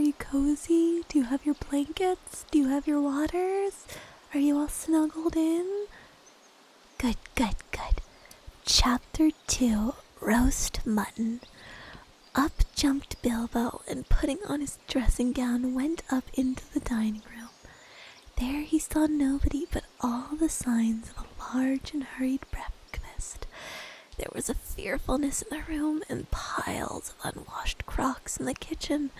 you cozy? Do you have your blankets? Do you have your waters? Are you all snuggled in? Good. Chapter 2, Roast Mutton. Up jumped Bilbo, and putting on his dressing gown, went up into the dining room. There he saw nobody but all the signs of a large and hurried breakfast. There was a fearfulness in the room, and piles of unwashed crocks in the kitchen.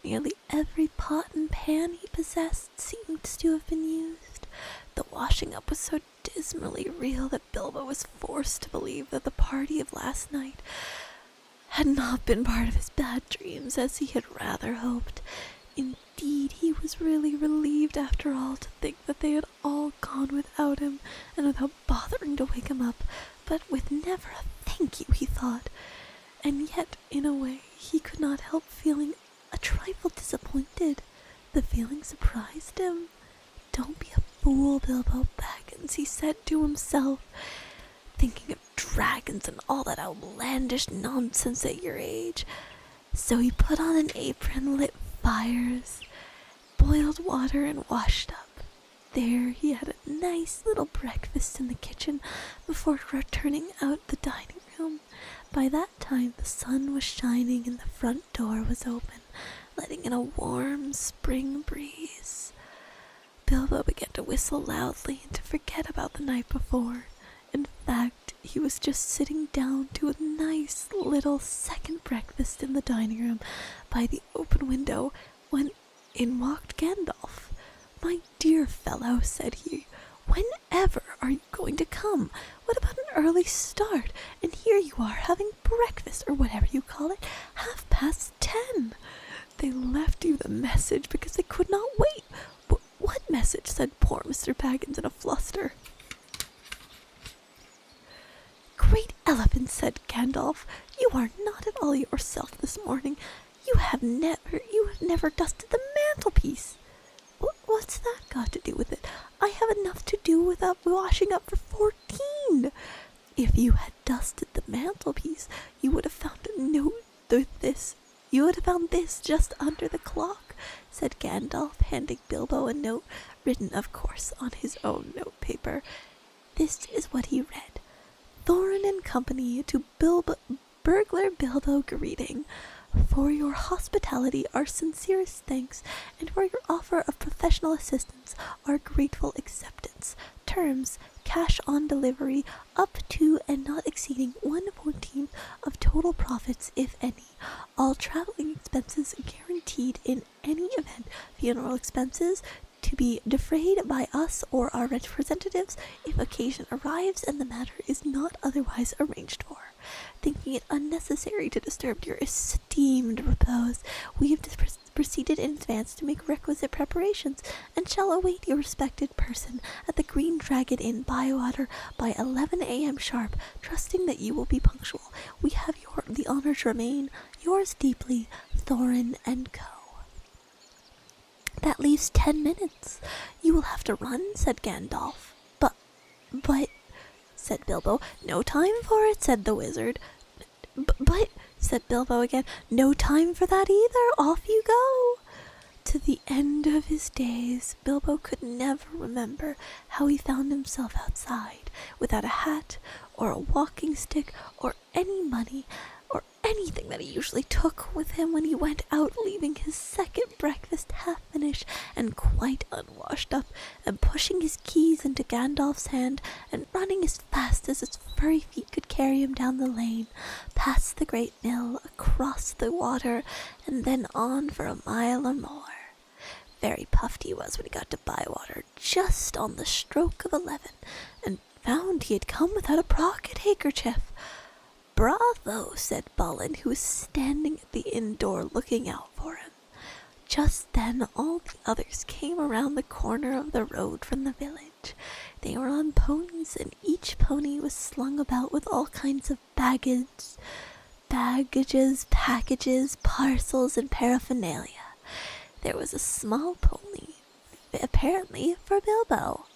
Nearly every pot and pan he possessed seemed to have been used. The washing up was so dismally real that Bilbo was forced to believe that the party of last night had not been part of his bad dreams, as he had rather hoped. Indeed, he was really relieved after all to think that they had all gone without him, and without bothering to wake him up, but with never a thank you, he thought. And yet, in a way, he could not help feeling a trifle disappointed. The feeling surprised him. Don't be a fool, Bilbo Baggins, he said to himself, thinking of dragons and all that outlandish nonsense at your age. So he put on an apron, lit fires, boiled water, and washed up. There he had a nice little breakfast in the kitchen before returning out the dining room. By that time the sun was shining and the front door was open, letting in a warm spring breeze. Bilbo began to whistle loudly and to forget about the night before. In fact, he was just sitting down to a nice little second breakfast in the dining room by the open window when in walked Gandalf. "My dear fellow," said he, "whenever are you going to come? What about an early start? And here you are having breakfast, or whatever you call it, 10:30. They left you the message because they could not wait." "What message?" said poor Mr. Baggins in a fluster. "Great elephant," said Gandalf, "you are not at all yourself this morning. You have never dusted the mantelpiece." "What's that got to do with it? I have enough to do without washing up for 14. If you had dusted the mantelpiece, you would have found a note with this. You would have found this just under the clock," said Gandalf, handing Bilbo a note, written, of course, on his own note paper. This is what he read. "Thorin and Company, to Burglar Bilbo greeting. For your hospitality, our sincerest thanks, and for your offer of professional assistance, our grateful acceptance. Terms, cash on delivery, up to and not exceeding 1/14 of total profits, if any. All traveling expenses guaranteed in any event. Funeral expenses to be defrayed by us or our representatives if occasion arrives and the matter is not otherwise arranged for. Thinking it unnecessary to disturb your esteemed repose, we have proceeded in advance to make requisite preparations, and shall await your respected person at the Green Dragon Inn, Bywater, by 11 a.m. sharp, trusting that you will be punctual. We have the honor to remain, yours deeply, Thorin and Co." "That leaves 10 minutes. You will have to run," said Gandalf. But, said Bilbo. "No time for it," said the wizard. But, said Bilbo again, "no time for that either. Off you go." To the end of his days, Bilbo could never remember how he found himself outside, without a hat, or a walking stick, or any money, or anything that he usually took with him when he went out, leaving his second breakfast half finished and quite unwashed up, and pushing his keys into Gandalf's hand, and running as fast as his furry feet could carry him down the lane, past the great mill, across the water, and then on for a mile or more. Very puffed he was when he got to Bywater, just on the stroke of 11, and found he had come without a pocket handkerchief. "Bravo," said Balin, who was standing at the inn door looking out for him. Just then all the others came around the corner of the road from the village. They were on ponies, and each pony was slung about with all kinds of baggages, packages, parcels, and paraphernalia. There was a small pony, apparently for Bilbo.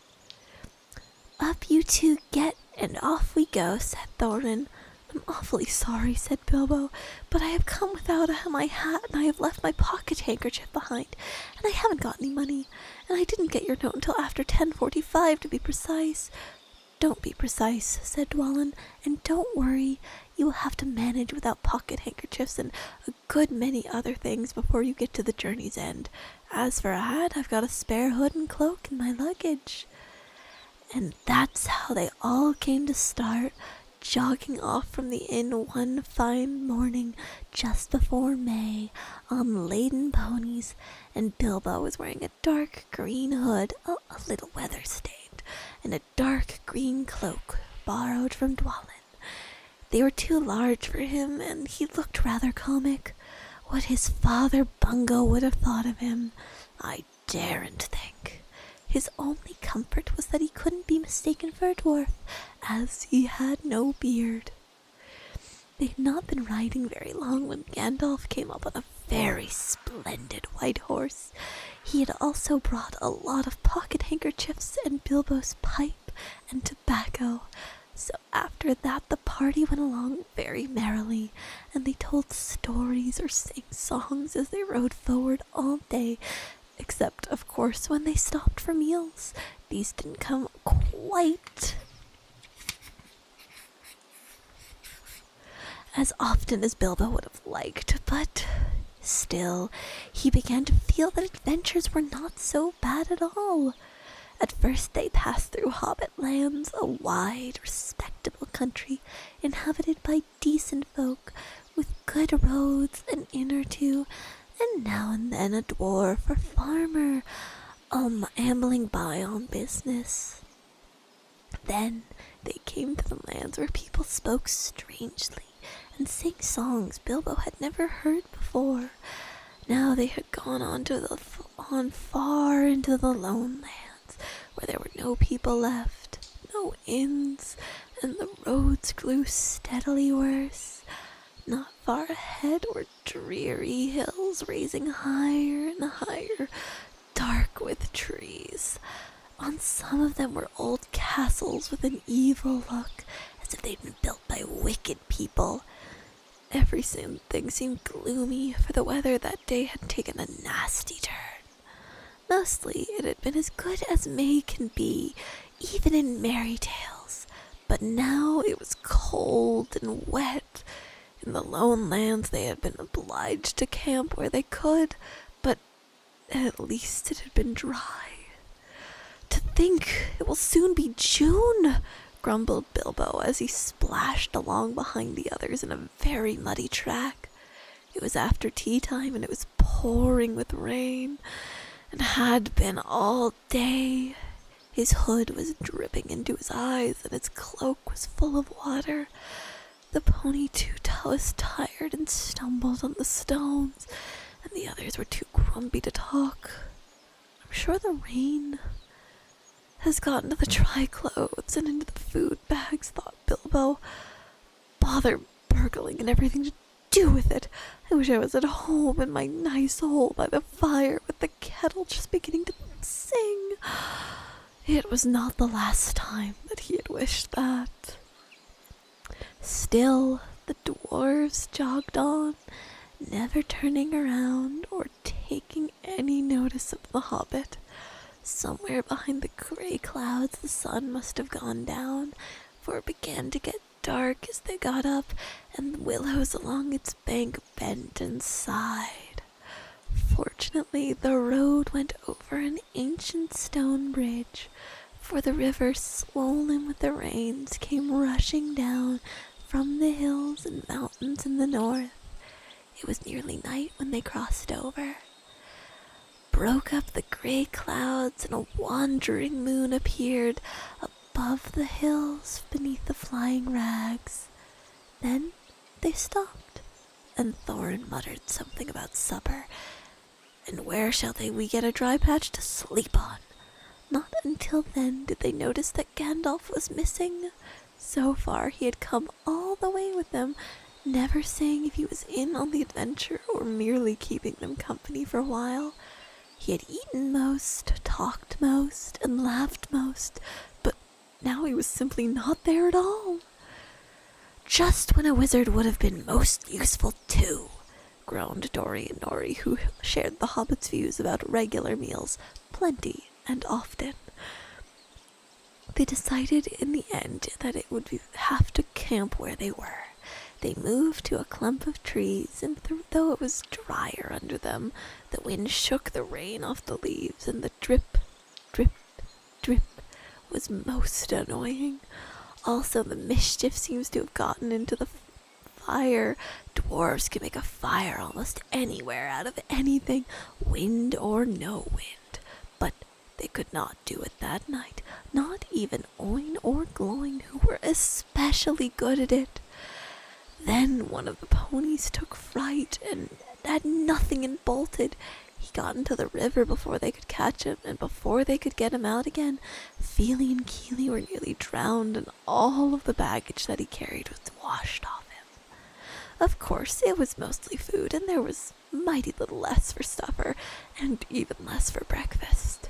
"Up you two get, and off we go," said Thorin. I'm awfully sorry, said Bilbo, but I have come without my hat, and I have left my pocket handkerchief behind, and I haven't got any money, and I didn't get your note until after 10:45 to be precise. Don't be precise, said Dwalin, and don't worry. You will have to manage without pocket handkerchiefs and a good many other things before you get to the journey's end. As for a hat, I've got a spare hood and cloak in my luggage. And that's how they all came to start, jogging off from the inn one fine morning just before May on laden ponies, and Bilbo was wearing a dark green hood, a little weather-stained, and a dark green cloak borrowed from Dwalin. They were too large for him, and he looked rather comic. What his father Bungo would have thought of him, I daren't think. His only comfort was that he couldn't be mistaken for a dwarf, as he had no beard. They had not been riding very long when Gandalf came up on a very splendid white horse. He had also brought a lot of pocket handkerchiefs and Bilbo's pipe and tobacco. So after that the party went along very merrily, and they told stories or sang songs as they rode forward all day, except, of course, when they stopped for meals. These didn't come quite as often as Bilbo would have liked, but still, he began to feel that adventures were not so bad at all. At first they passed through Hobbit lands, a wide, respectable country inhabited by decent folk, with good roads, an inn or two, and now and then a dwarf or farmer, ambling by on business. Then they came to the lands where people spoke strangely and sang songs Bilbo had never heard before. Now they had gone on far into the lone lands, where there were no people left, no inns, and the roads grew steadily worse. Not far ahead were dreary hills rising higher and higher, dark with trees. On some of them were old castles with an evil look, as if they'd been built by wicked people. Everything seemed gloomy, for the weather that day had taken a nasty turn. Mostly it had been as good as May can be, even in merry tales, but now it was cold and wet. In the lone lands they had been obliged to camp where they could, but at least it had been dry. To think it will soon be June, grumbled Bilbo as he splashed along behind the others in a very muddy track. It was after tea time, and it was pouring with rain, and had been all day. His hood was dripping into his eyes, and his cloak was full of water. The pony too was tired and stumbled on the stones, and the others were too grumpy to talk. I'm sure the rain has gotten to the dry clothes and into the food bags, thought Bilbo. Bother burgling and everything to do with it. I wish I was at home in my nice hole by the fire with the kettle just beginning to sing. It was not the last time that he had wished that. Still, the dwarves jogged on, never turning around or taking any notice of the hobbit. Somewhere behind the gray clouds the sun must have gone down, for it began to get dark as they got up, and the willows along its bank bent and sighed. Fortunately, the road went over an ancient stone bridge, for the river, swollen with the rains, came rushing down from the hills and mountains in the north. It was nearly night when they crossed over. Broke up the gray clouds, and a wandering moon appeared above the hills beneath the flying rags. Then they stopped, and Thorin muttered something about supper. And where shall we get a dry patch to sleep on? Not until then did they notice that Gandalf was missing. So far he had come all the way with them, never saying if he was in on the adventure or merely keeping them company for a while. He had eaten most, talked most, and laughed most, but now he was simply not there at all. Just when a wizard would have been most useful too, groaned Dory and Nori, who shared the hobbit's views about regular meals, plenty and often. They decided in the end that it would have to camp where they were. They moved to a clump of trees, and though it was drier under them, the wind shook the rain off the leaves, and the drip, drip, drip was most annoying. Also, the mischief seems to have gotten into the fire. Dwarves can make a fire almost anywhere out of anything, wind or no wind. But they could not do it that night, not even Oin or Gloin, who were especially good at it. Then one of the ponies took fright and had nothing and bolted. He got into the river before they could catch him, and before they could get him out again, Feely and Keely were nearly drowned, and all of the baggage that he carried was washed off him. Of course, it was mostly food, and there was mighty little less for supper, and even less for breakfast.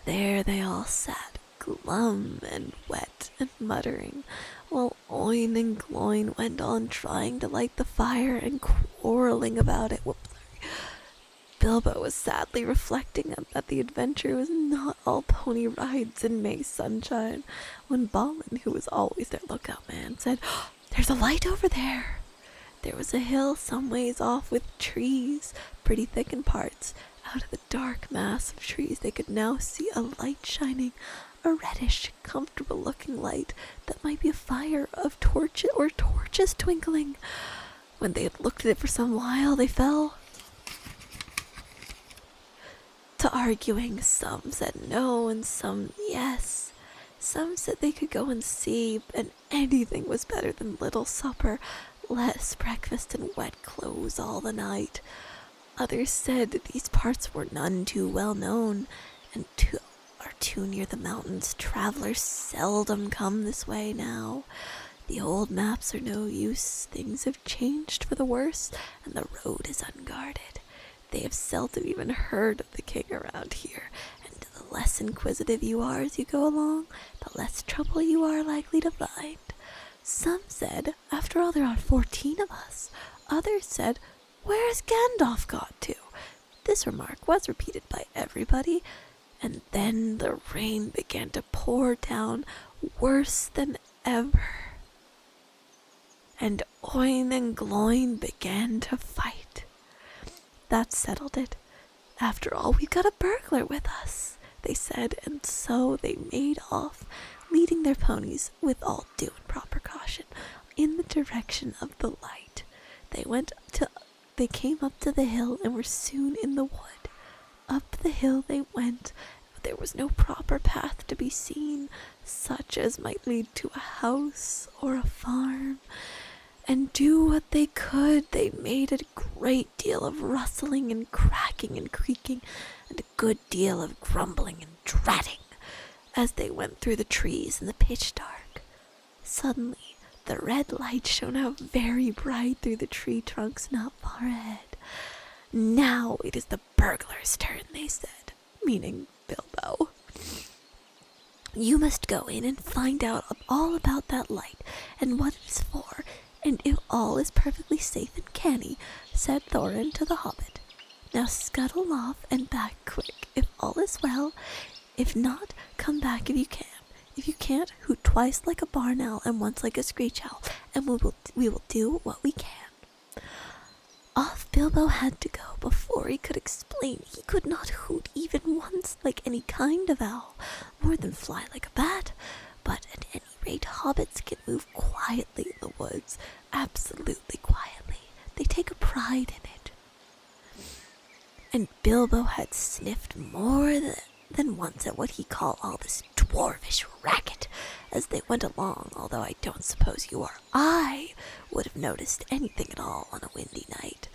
There they all sat, glum and wet and muttering, while Oin and Gloin went on trying to light the fire and quarreling about it. Bilbo was sadly reflecting that the adventure was not all pony rides and May sunshine, when Balin, who was always their lookout man, said, "There's a light over there." There was a hill some ways off with trees, pretty thick in parts. Out of the dark mass of trees they could now see a light shining, a reddish, comfortable-looking light that might be a fire of torches twinkling. When they had looked at it for some while, they fell to arguing. Some said no, and some yes. Some said they could go and see, and anything was better than little supper, less breakfast, and wet clothes all the night. Others said that these parts were none too well known, and too near the mountains. Travelers seldom come this way now. The old maps are no use. Things have changed for the worse, and the road is unguarded. They have seldom even heard of the king around here, and the less inquisitive you are as you go along, the less trouble you are likely to find. Some said, "After all, there are 14 of us." Others said, "Where has Gandalf got to?" This remark was repeated by everybody, and then the rain began to pour down worse than ever. And Oin and Gloin began to fight. That settled it. "After all, we've got a burglar with us," they said, and so they made off, leading their ponies, with all due and proper caution, in the direction of the light. They came up to the hill and were soon in the wood. Up the hill they went, but there was no proper path to be seen, such as might lead to a house or a farm. And do what they could, they made a great deal of rustling and cracking and creaking, and a good deal of grumbling and dratting, as they went through the trees in the pitch dark. Suddenly, the red light shone out very bright through the tree trunks not far ahead. "Now it is the burglar's turn," they said, meaning Bilbo. "You must go in and find out all about that light and what it is for, and if all is perfectly safe and canny," said Thorin to the hobbit. "Now scuttle off and back quick if all is well. If not, come back if you can. If you can't, hoot twice like a barn owl and once like a screech owl, and we will do what we can." Off Bilbo had to go. Before he could explain, he could not hoot even once like any kind of owl, more than fly like a bat. But at any rate, hobbits can move quietly in the woods, absolutely quietly. They take a pride in it. And Bilbo had sniffed more than once at what he called all this dwarvish racket as they went along, although I don't suppose you or I would have noticed anything at all on a windy night.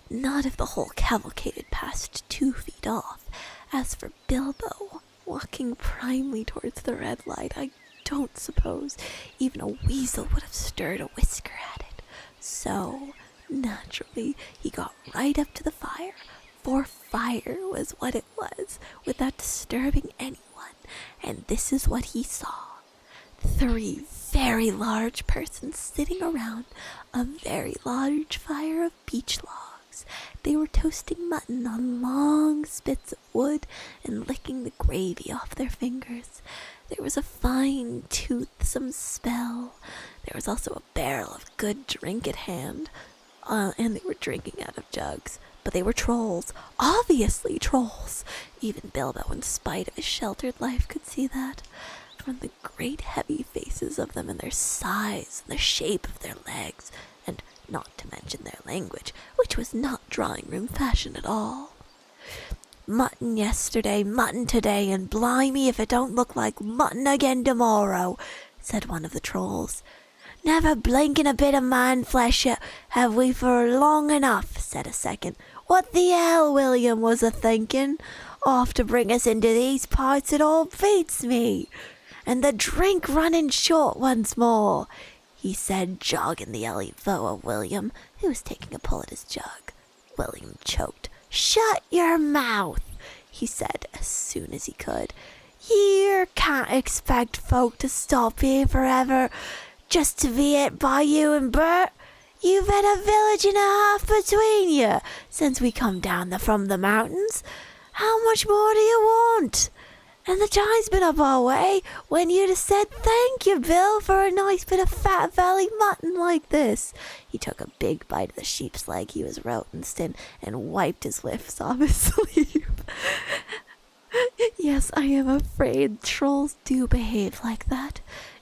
Not if the whole cavalcade had passed 2 feet off. As for Bilbo, walking primely towards the red light, I don't suppose even a weasel would have stirred a whisker at it. So, naturally, he got right up to the fire, for fire was what it was, without disturbing anyone, and this is what he saw. 3 very large persons sitting around a very large fire of beech logs. They were toasting mutton on long spits of wood and licking the gravy off their fingers. There was a fine, toothsome smell. There was also a barrel of good drink at hand, and they were drinking out of jugs. But they were trolls, obviously trolls. Even Bilbo, in spite of his sheltered life, could see that. From the great heavy faces of them and their size and the shape of their legs, and not to mention their language, which was not drawing-room fashion at all. Mutton yesterday, mutton today, and blimey if it don't look like mutton again tomorrow, said one of the trolls. Never blinking a bit of man flesh have we for long enough, said a second. What the hell William was a-thinking? Off to bring us into these parts, it all beats me. And the drink running short once more, he said, jogging the elbow of William, who was taking a pull at his jug. William choked. Shut your mouth, he said as soon as he could. You can't expect folk to stop here forever, just to be it by you and Bert. You've had a village and a half between you since we come down from the mountains. How much more do you want? And the time's been up our way when you'd have said thank you, Bill, for a nice bit of fat valley mutton like this. He took a big bite of the sheep's leg he was roasting and wiped his lips off his sleeve. Yes, I am afraid trolls do behave like that,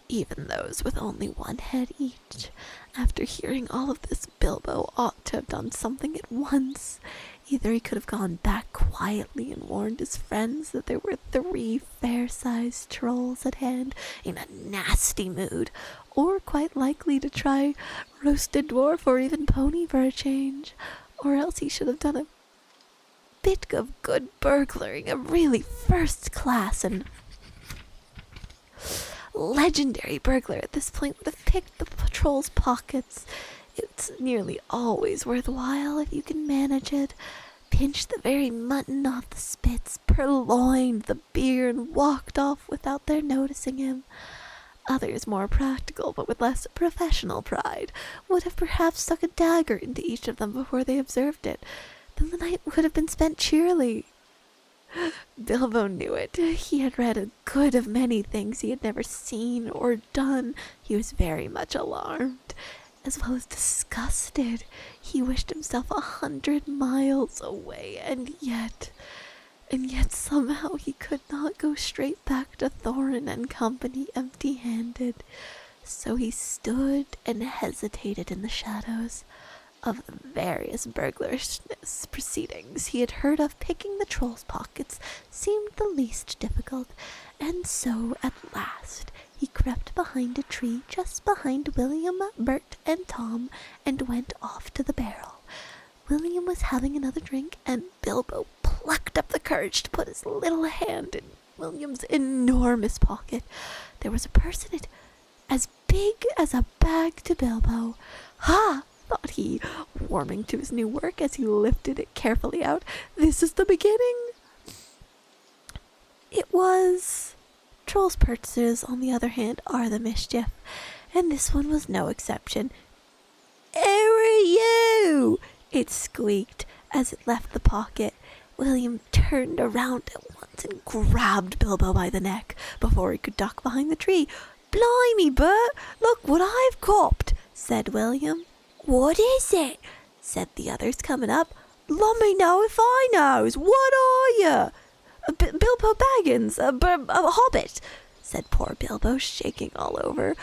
even those with only one head each. After hearing all of this, Bilbo ought to have done something at once. Either he could have gone back quietly and warned his friends that there were 3 fair-sized trolls at hand in a nasty mood, or quite likely to try roasted dwarf or even pony for a change, or else he should have done a bit of good burglaring, a really first-class and legendary burglar at this point would have picked the patrol's pockets. It's nearly always worthwhile if you can manage it. Pinched the very mutton off the spits, purloined the beer, and walked off without their noticing him. Others, more practical but with less professional pride, would have perhaps stuck a dagger into each of them before they observed it. Then the night would have been spent cheerily. Bilbo knew it. He had read a good of many things he had never seen or done. He was very much alarmed, as well as disgusted. He wished himself 100 miles away, and yet somehow he could not go straight back to Thorin and company empty-handed. So he stood and hesitated in the shadows. Of the various burglarious proceedings he had heard of, picking the troll's pockets seemed the least difficult, and so at last he crept behind a tree just behind William, Bert, and Tom, and went off to the barrel. William was having another drink, and Bilbo plucked up the courage to put his little hand in William's enormous pocket. There was a purse in it, as big as a bag to Bilbo. Ha! thought he, warming to his new work as he lifted it carefully out. This is the beginning. It was. Trolls' purses, on the other hand, are the mischief, and this one was no exception. Who are you? It squeaked as it left the pocket. William turned around at once and grabbed Bilbo by the neck before he could duck behind the tree. Blimey, Bert, look what I've copped, said William. What is it? said the others, coming up. Let me know if I knows. What are you? Bilbo Baggins, a Hobbit, said poor Bilbo, shaking all over,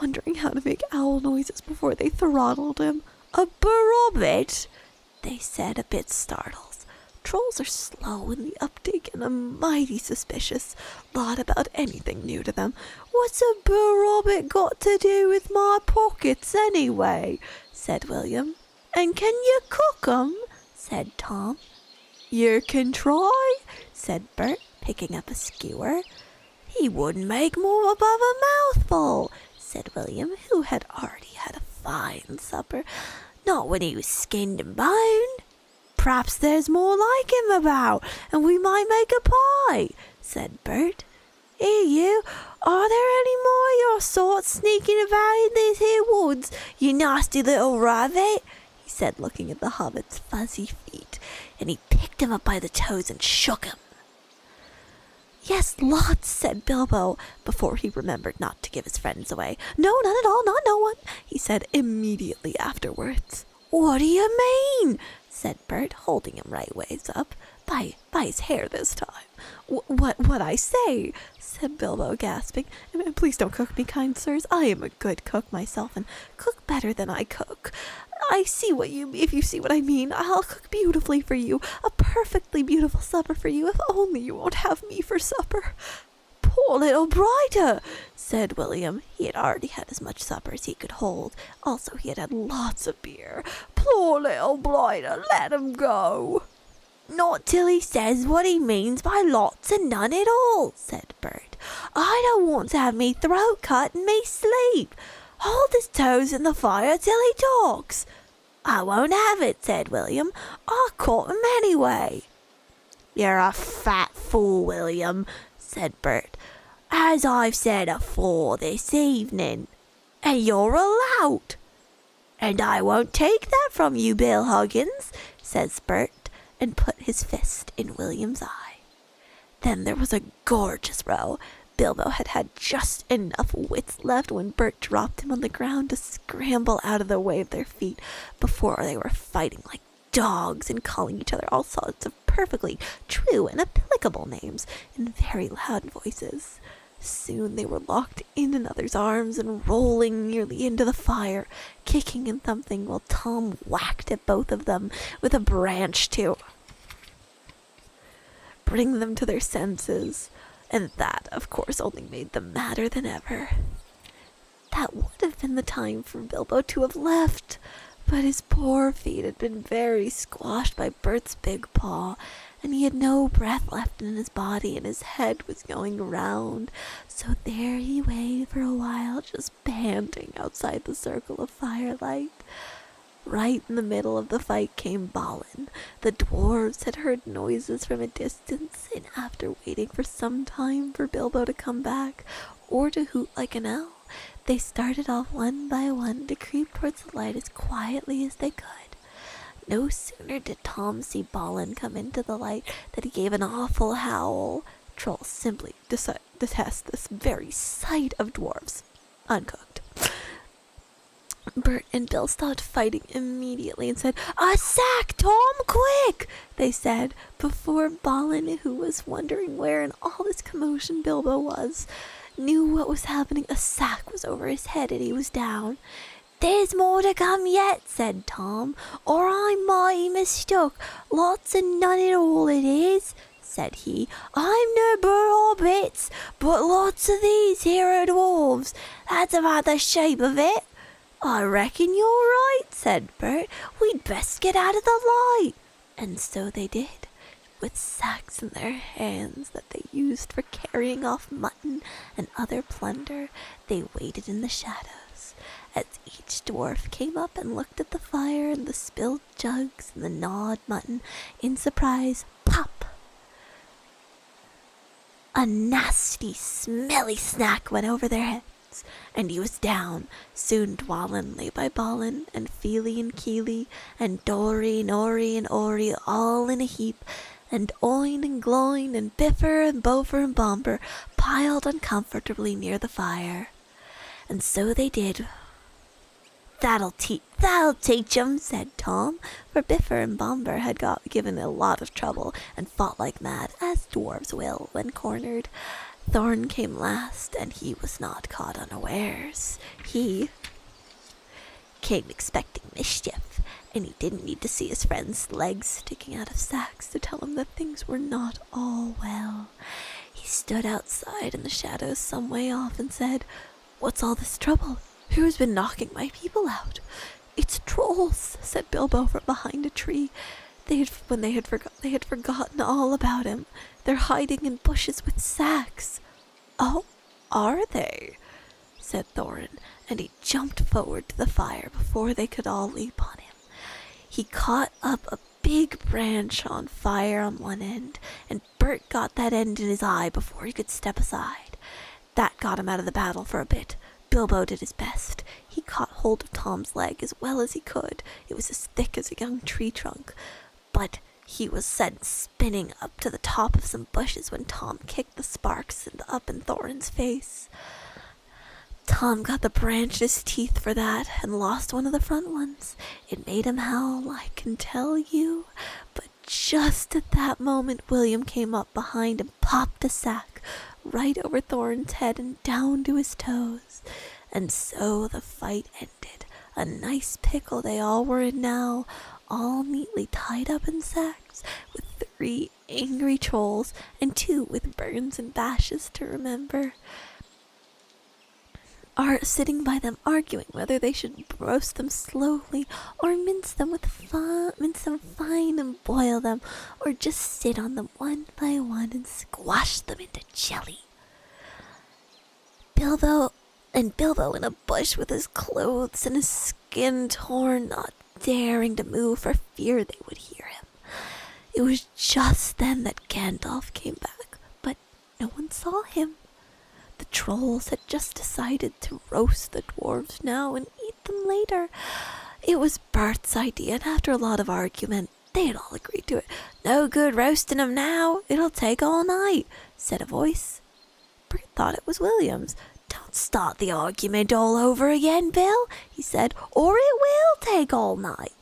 wondering how to make owl noises before they throttled him. A Hobbit, they said, a bit startled. Trolls are slow in the uptake and a mighty suspicious lot about anything new to them. What's a Hobbit got to do with my pockets anyway? said William. And can you cook 'em? said Tom. You can try, said Bert, picking up a skewer. He wouldn't make more above a mouthful, said William, who had already had a fine supper. Not when he was skinned and boned. P'raps there's more like him about, and we might make a pie, said Bert. Here you, are there any more of your sort sneaking about in these here woods, you nasty little rabbit? He said, looking at the hobbit's fuzzy feet, and he picked him up by the toes and shook him. Yes, lots, said Bilbo, before he remembered not to give his friends away. No, none at all, not no one, he said immediately afterwards. What do you mean? Said Bert, holding him right ways up, by his hair this time. What I say, said Bilbo, gasping. Please don't cook me, kind sirs. I am a good cook myself, and cook better than I cook. If you see what I mean, I'll cook beautifully for you, a perfectly beautiful supper for you, if only you won't have me for supper. Poor little Brighter, said William. He had already had as much supper as he could hold. Also, he had had lots of beer. Poor little Brighter, let him go. Not till he says what he means by lots and none at all, said Bert. I don't want to have me throat cut and me sleep. Hold his toes in the fire till he talks. I won't have it, said William. I caught him anyway. You're a fat fool, William, said Bert, as I've said afore this evening. And you're allowed. And I won't take that from you, Bill Huggins, says Bert, and put his fist in William's eye. Then there was a gorgeous row. Bilbo had had just enough wits left when Bert dropped him on the ground to scramble out of the way of their feet before they were fighting like dogs and calling each other all sorts of perfectly true and applicable names in very loud voices. Soon they were locked in another's arms and rolling nearly into the fire, kicking and thumping while Tom whacked at both of them with a branch to bring them to their senses. And that, of course, only made them madder than ever. That would have been the time for Bilbo to have left, but his poor feet had been very squashed by Bert's big paw, and he had no breath left in his body, and his head was going round. So there he lay for a while, just panting outside the circle of firelight. Right in the middle of the fight came Balin. The dwarves had heard noises from a distance, and after waiting for some time for Bilbo to come back, or to hoot like an owl, they started off one by one to creep towards the light as quietly as they could. No sooner did Tom see Balin come into the light than he gave an awful howl. Trolls simply detest this very sight of dwarves, uncooked. Bert and Bill stopped fighting immediately and said, "A sack, Tom, quick!" they said, before Balin, who was wondering where in all this commotion Bilbo was, knew what was happening. A sack was over his head and he was down. "There's more to come yet," said Tom, "or I'm mighty mistook. Lots and none at all it is," said he. "I'm no hobbits, but lots of these here are dwarves. That's about the shape of it." "I reckon you're right," said Bert. "We'd best get out of the light." And so they did, with sacks in their hands that they used for carrying off mutton and other plunder. They waited in the shadows as each dwarf came up and looked at the fire and the spilled jugs and the gnawed mutton. In surprise, pop! A nasty, smelly snack went over their heads, and he was down. Soon Dwalin lay by Balin, and Feely and Keely, and Dory, Nori, and Ori, all in a heap, and Oin and Gloin, and Biffer and Bofer and Bomber piled uncomfortably near the fire. And so they did. That'll teach 'em," said Tom, for Biffer and Bomber had given a lot of trouble and fought like mad, as dwarves will when cornered. Thorn came last, and he was not caught unawares. He came expecting mischief, and he didn't need to see his friend's legs sticking out of sacks to tell him that things were not all well. He stood outside in the shadows some way off and said, "What's all this trouble? Who has been knocking my people out?" "It's trolls," said Bilbo from behind a tree. They had forgotten all about him. "They're hiding in bushes with sacks." "Oh, are they?" said Thorin, and he jumped forward to the fire before they could all leap on him. He caught up a big branch on fire on one end, and Bert got that end in his eye before he could step aside. That got him out of the battle for a bit. Bilbo did his best. He caught hold of Tom's leg as well as he could. It was as thick as a young tree trunk. But he was sent spinning up to the top of some bushes when Tom kicked the sparks up in Thorin's face. Tom got the branch in his teeth for that and lost one of the front ones. It made him howl, I can tell you. But just at that moment, William came up behind and popped a sack right over Thorin's head and down to his toes. And so the fight ended. A nice pickle they all were in now, all neatly tied up in sacks, with 3 angry trolls and 2 with burns and bashes to remember, are sitting by them arguing whether they should roast them slowly or mince them fine and boil them, or just sit on them one by one and squash them into jelly. Bilbo in a bush with his clothes and his skin torn, not daring to move for fear they would hear him. It was just then that Gandalf came back, but no one saw him. The trolls had just decided to roast the dwarves now and eat them later. It was Bert's idea, and after a lot of argument, they had all agreed to it. "No good roasting them now, it'll take all night," said a voice. Bert thought it was William's. "Don't start the argument all over again, Bill," he said, "or it will take all night."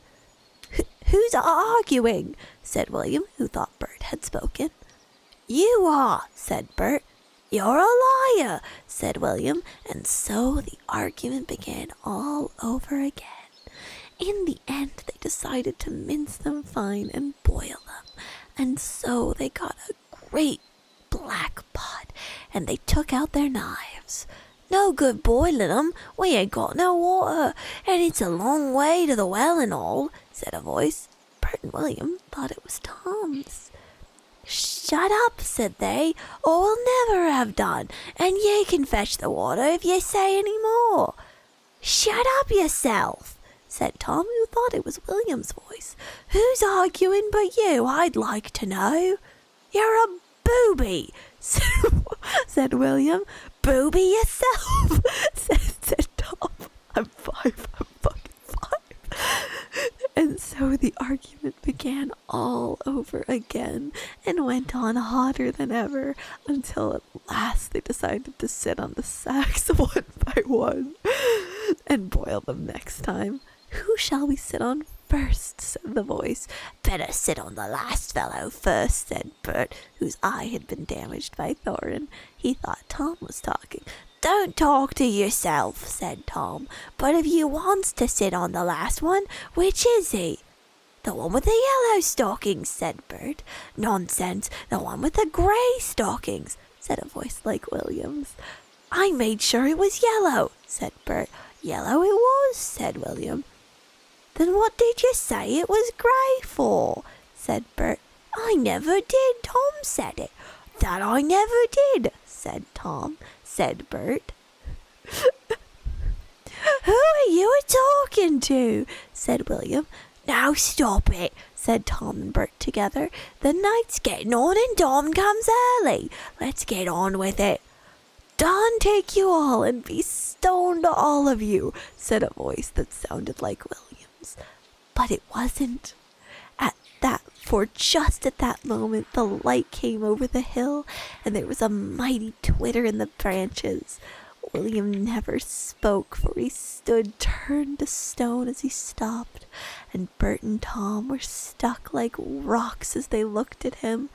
"Who's arguing?" said William, who thought Bert had spoken. "You are," said Bert. "You're a liar," said William, and so the argument began all over again. In the end, they decided to mince them fine and boil them, and so they got a great black pot, and they took out their knives. "No good boiling 'em, we ain't got no water, and it's a long way to the well and all," said a voice. Bert and William thought it was Tom's. "Shut up," said they, "or we'll never have done, and ye can fetch the water if ye say any more." "Shut up yourself," said Tom, who thought it was William's voice. "Who's arguing but you, I'd like to know?" "You're a booby," said William. "Booby yourself," said Tom. I'm fucking 5. And so the argument began all over again and went on hotter than ever until at last they decided to sit on the sacks one by one and boil them next time. "Who shall we sit on first?" said the voice. "Better sit on the last fellow first," said Bert, whose eye had been damaged by Thorin. He thought Tom was talking. "Don't talk to yourself," said Tom. "But if you wants to sit on the last one, which is he?" "The one with the yellow stockings," said Bert. "Nonsense, the one with the grey stockings," said a voice like William's. "I made sure it was yellow," said Bert. "Yellow it was," said William. "Then what did you say it was grey for?" said Bert. "I never did, Tom said it." "That I never did," said Tom, said Bert. "Who are you a-talking to?" said William. "Now stop it," said Tom and Bert together. "The night's getting on and dawn comes early. Let's get on with it." "Dawn take you all and be stoned all of you," said a voice that sounded like William's. But it wasn't. For just at that moment the light came over the hill, and there was a mighty twitter in the branches. William never spoke, for he stood turned to stone as he stopped, and Bert and Tom were stuck like rocks as they looked at him.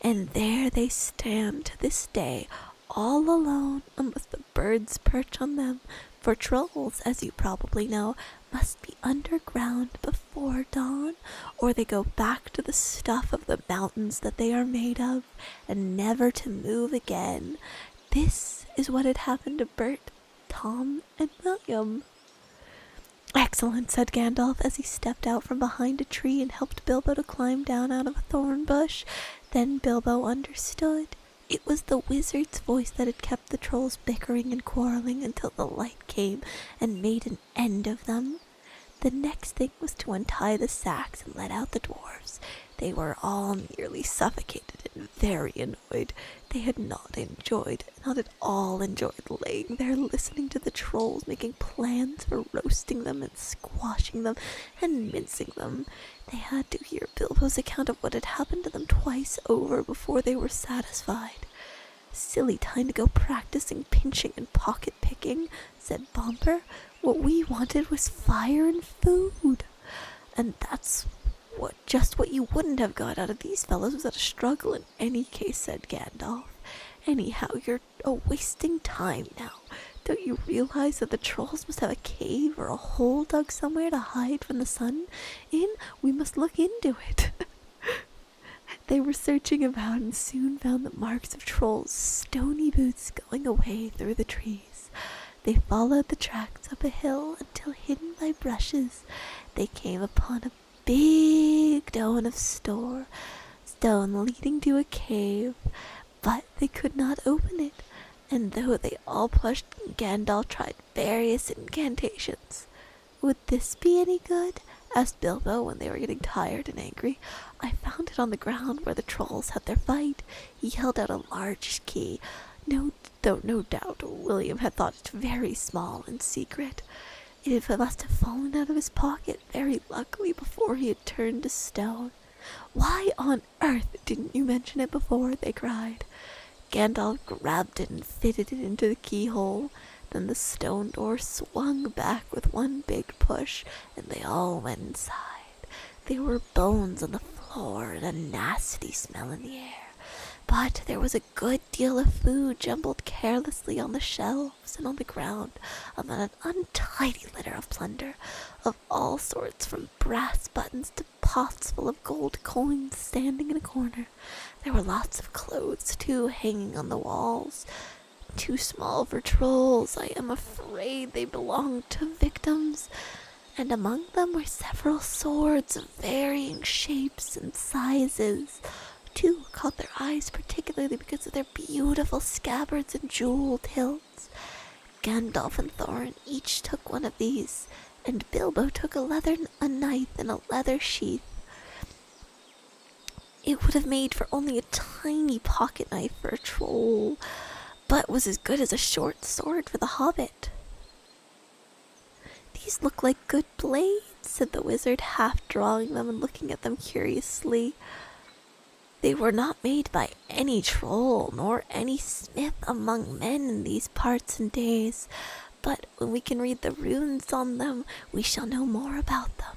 And there they stand to this day, all alone, unless the birds perch on them, for trolls, as you probably know, must be underground before dawn, or they go back to the stuff of the mountains that they are made of, and never to move again. This is what had happened to Bert, Tom, and William. "Excellent," said Gandalf as he stepped out from behind a tree and helped Bilbo to climb down out of a thorn bush. Then Bilbo understood. It was the wizard's voice that had kept the trolls bickering and quarreling until the light came and made an end of them. The next thing was to untie the sacks and let out the dwarves. They were all nearly suffocated and very annoyed. They had not at all enjoyed laying there listening to the trolls making plans for roasting them and squashing them and mincing them. They had to hear Bilbo's account of what had happened to them twice over before they were satisfied. "Silly time to go practicing pinching and pocket picking," said Bomper. "What we wanted was fire and food. And that's just what you wouldn't have got out of these fellows without a struggle in any case," said Gandalf. "Anyhow, you're wasting time now. Don't you realize that the trolls must have a cave or a hole dug somewhere to hide from the sun in? We must look into it." They were searching about and soon found the marks of trolls' stony boots going away through the trees. They followed the tracks up a hill until, hidden by bushes, they came upon a big dome of stone leading to a cave, but they could not open it, and though they all pushed, Gandalf tried various incantations. "Would this be any good?" asked Bilbo when they were getting tired and angry. "I found it on the ground where the trolls had their fight." He held out a large key, though no doubt William had thought it very small and secret. It must have fallen out of his pocket very luckily before he had turned to stone. "Why on earth didn't you mention it before?" they cried. Gandalf grabbed it and fitted it into the keyhole. Then the stone door swung back with one big push, and they all went inside. There were bones on the floor and a nasty smell in the air, but there was a good deal of food jumbled carelessly on the shelves and on the ground, among an untidy litter of plunder of all sorts, from brass buttons to pots full of gold coins standing in a corner. There were lots of clothes, too, hanging on the walls. Too small for trolls, I am afraid they belonged to victims, and among them were several swords of varying shapes and sizes. Two caught their eyes particularly because of their beautiful scabbards and jeweled hilts. Gandalf and Thorin each took one of these, and Bilbo took a knife in a leather sheath. It would have made for only a tiny pocket knife for a troll, but was as good as a short sword for the Hobbit. "These look like good blades," said the wizard, half drawing them and looking at them curiously. "They were not made by any troll, nor any smith among men in these parts and days, but when we can read the runes on them, we shall know more about them."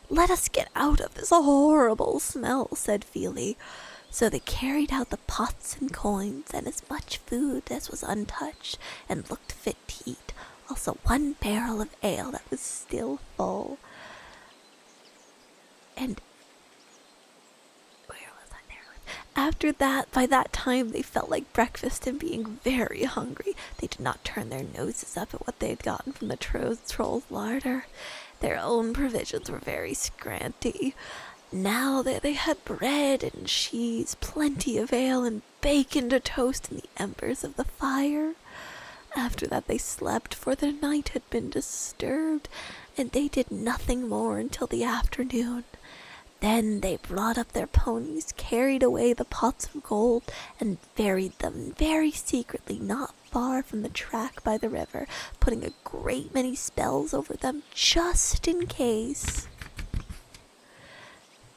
"Let us get out of this horrible smell," said Fili. So they carried out the pots and coins and as much food as was untouched and looked fit to eat, also one barrel of ale that was still full. And where was I? After that, by that time, they felt like breakfast and being very hungry. They did not turn their noses up at what they had gotten from the troll's larder. Their own provisions were very scanty. Now that they had bread and cheese, plenty of ale, and bacon to toast in the embers of the fire. After that they slept, for their night had been disturbed, and they did nothing more until the afternoon. Then they brought up their ponies, carried away the pots of gold, and buried them very secretly not far from the track by the river, putting a great many spells over them just in case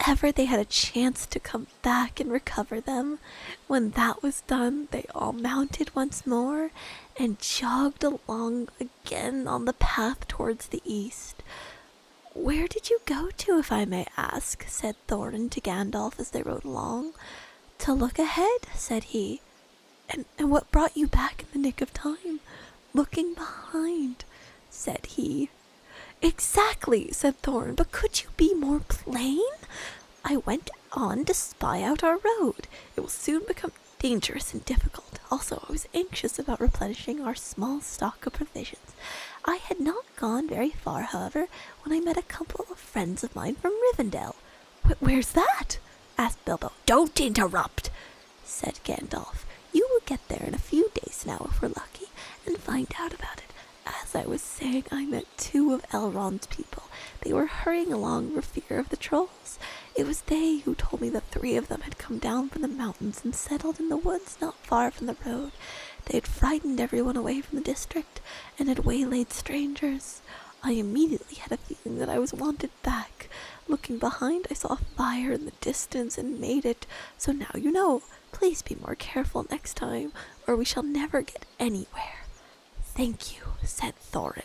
ever they had a chance to come back and recover them. When that was done, they all mounted once more and jogged along again on the path towards the east. "Where did you go to, if I may ask?" said Thorin to Gandalf as they rode along. "To look ahead," said he. And what brought you back in the nick of time?" "Looking behind," said he. "Exactly," said Thorin, "but could you be more plain? I went on to spy out our road. It will soon become dangerous and difficult. Also, I was anxious about replenishing our small stock of provisions. I had not gone very far, however, when I met a couple of friends of mine from Rivendell." "Where's that?" asked Bilbo. "Don't interrupt," said Gandalf. "You will get there in a few days now, if we're lucky, and find out about it. As I was saying, I met two of Elrond's people. They were hurrying along for fear of the trolls. It was they who told me that 3 of them had come down from the mountains and settled in the woods not far from the road. They had frightened everyone away from the district and had waylaid strangers. I immediately had a feeling that I was wanted back. Looking behind, I saw a fire in the distance and made it. So now you know. Please be more careful next time, or we shall never get anywhere. Thank you, said Thorin.